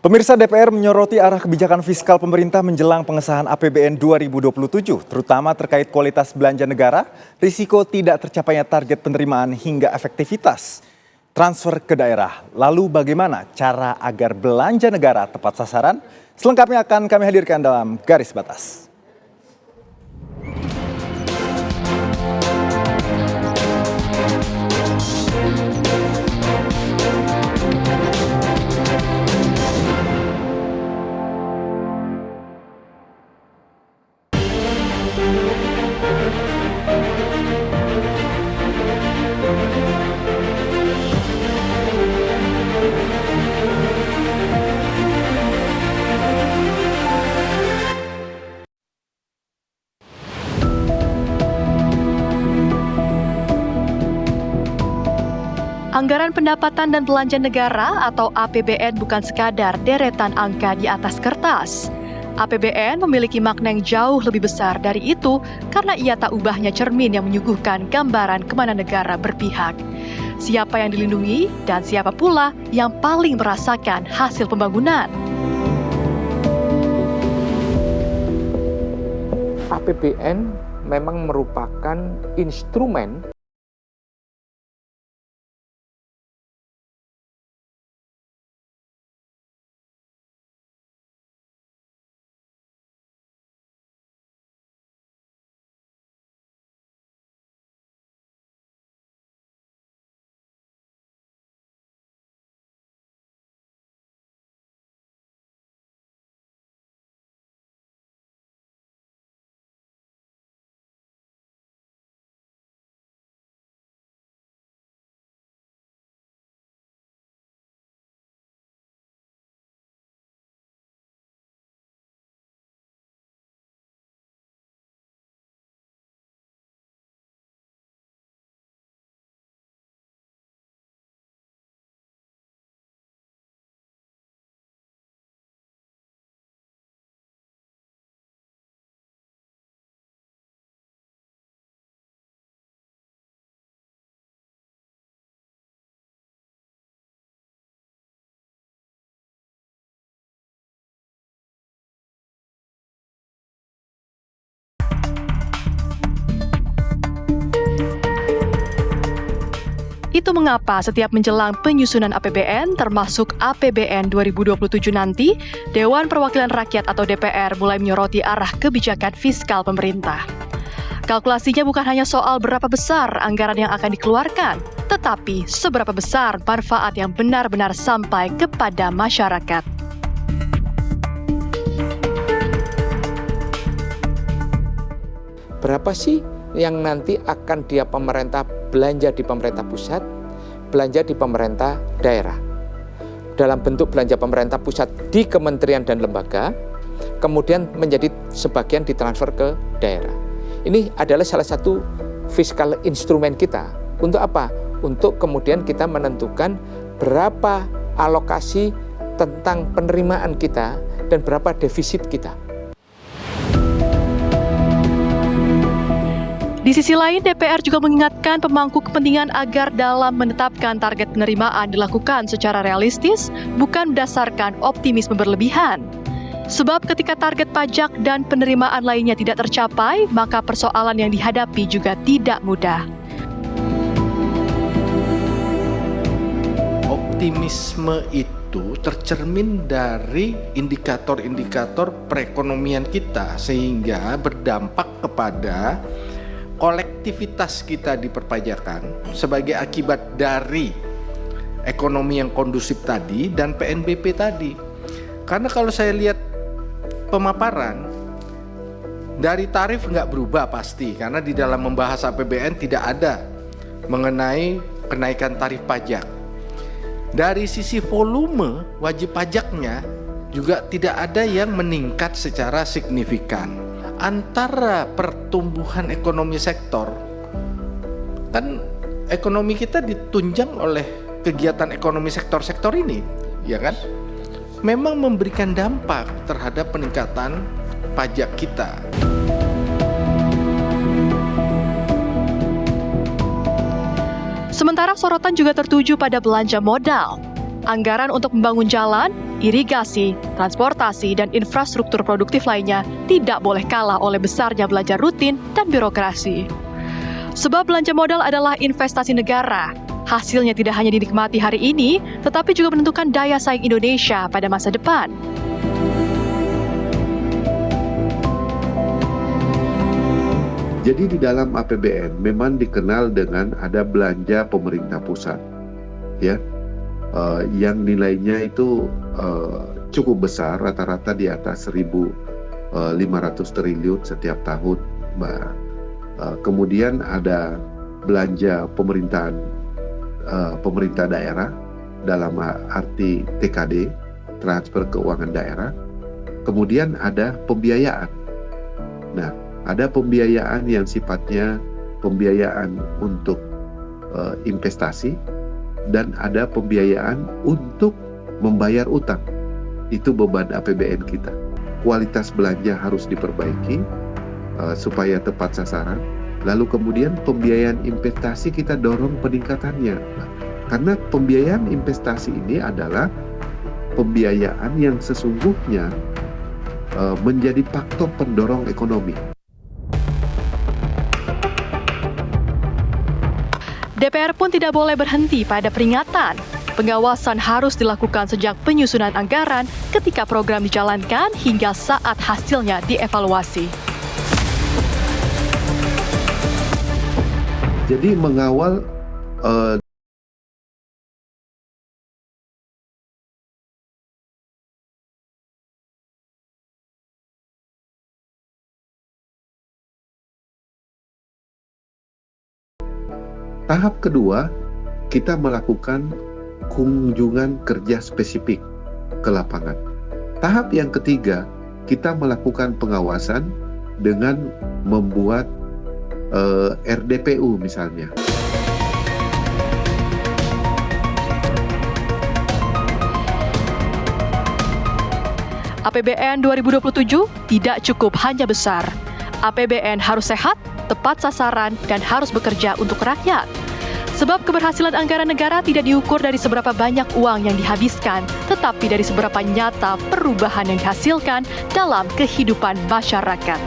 Pemirsa, DPR menyoroti arah kebijakan fiskal pemerintah menjelang pengesahan APBN 2027, terutama terkait kualitas belanja negara, risiko tidak tercapainya target penerimaan hingga efektivitas transfer ke daerah. Lalu bagaimana cara agar belanja negara tepat sasaran? Selengkapnya akan kami hadirkan dalam Garis Batas. Anggaran pendapatan dan belanja negara atau APBN bukan sekadar deretan angka di atas kertas. APBN memiliki makna yang jauh lebih besar dari itu karena ia tak ubahnya cermin yang menyuguhkan gambaran kemana negara berpihak. Siapa yang dilindungi dan siapa pula yang paling merasakan hasil pembangunan. APBN memang merupakan instrumen Itu mengapa setiap menjelang penyusunan APBN termasuk APBN 2027 nanti, Dewan Perwakilan Rakyat atau DPR mulai menyoroti arah kebijakan fiskal pemerintah. Kalkulasinya bukan hanya soal berapa besar anggaran yang akan dikeluarkan, tetapi seberapa besar manfaat yang benar-benar sampai kepada masyarakat. berapa sih yang nanti akan pemerintah belanja di pemerintah pusat, belanja di pemerintah daerah. Dalam bentuk belanja pemerintah pusat di kementerian dan lembaga, kemudian menjadi sebagian ditransfer ke daerah. Ini adalah salah satu fiskal instrumen kita. Untuk apa? Untuk kemudian kita menentukan berapa alokasi tentang penerimaan kita dan berapa defisit kita. Di sisi lain, DPR juga mengingatkan pemangku kepentingan agar dalam menetapkan target penerimaan dilakukan secara realistis, bukan berdasarkan optimisme berlebihan. Sebab ketika target pajak dan penerimaan lainnya tidak tercapai, maka persoalan yang dihadapi juga tidak mudah. Optimisme itu tercermin dari indikator-indikator perekonomian kita, sehingga berdampak kepada kolektivitas kita di perpajakan sebagai akibat dari ekonomi yang kondusif tadi dan PNBP tadi. Karena kalau saya lihat pemaparan dari tarif nggak berubah pasti, karena di dalam membahas APBN tidak ada mengenai kenaikan tarif pajak. Dari sisi volume wajib pajaknya juga tidak ada yang meningkat secara signifikan. Antara pertumbuhan ekonomi sektor, kan ekonomi kita ditunjang oleh kegiatan ekonomi sektor-sektor ini, ya kan? Memang memberikan dampak terhadap peningkatan pajak kita. Sementara sorotan juga tertuju pada belanja modal. Anggaran untuk membangun jalan, irigasi, transportasi, dan infrastruktur produktif lainnya tidak boleh kalah oleh besarnya belanja rutin dan birokrasi. Sebab belanja modal adalah investasi negara. Hasilnya tidak hanya dinikmati hari ini, tetapi juga menentukan daya saing Indonesia pada masa depan. Jadi di dalam APBN memang dikenal dengan ada belanja pemerintah pusat, ya, yang nilainya itu cukup besar, rata-rata di atas 1.500 triliun setiap tahun. Kemudian ada belanja pemerintah daerah dalam arti TKD, transfer keuangan daerah. Kemudian ada pembiayaan. Nah, ada pembiayaan yang sifatnya pembiayaan untuk investasi dan ada pembiayaan untuk membayar utang. Itu beban APBN kita. Kualitas belanja harus diperbaiki supaya tepat sasaran. Lalu kemudian pembiayaan investasi kita dorong peningkatannya. Karena pembiayaan investasi ini adalah pembiayaan yang sesungguhnya menjadi faktor pendorong ekonomi. DPR pun tidak boleh berhenti pada peringatan. Pengawasan harus dilakukan sejak penyusunan anggaran ketika program dijalankan hingga saat hasilnya dievaluasi. Jadi mengawal tahap kedua, kita melakukan kunjungan kerja spesifik ke lapangan. Tahap yang ketiga, kita melakukan pengawasan dengan membuat RDPU misalnya. APBN 2027 tidak cukup hanya besar. APBN harus sehat, tepat sasaran, dan harus bekerja untuk rakyat. Sebab keberhasilan anggaran negara tidak diukur dari seberapa banyak uang yang dihabiskan, tetapi dari seberapa nyata perubahan yang dihasilkan dalam kehidupan masyarakat.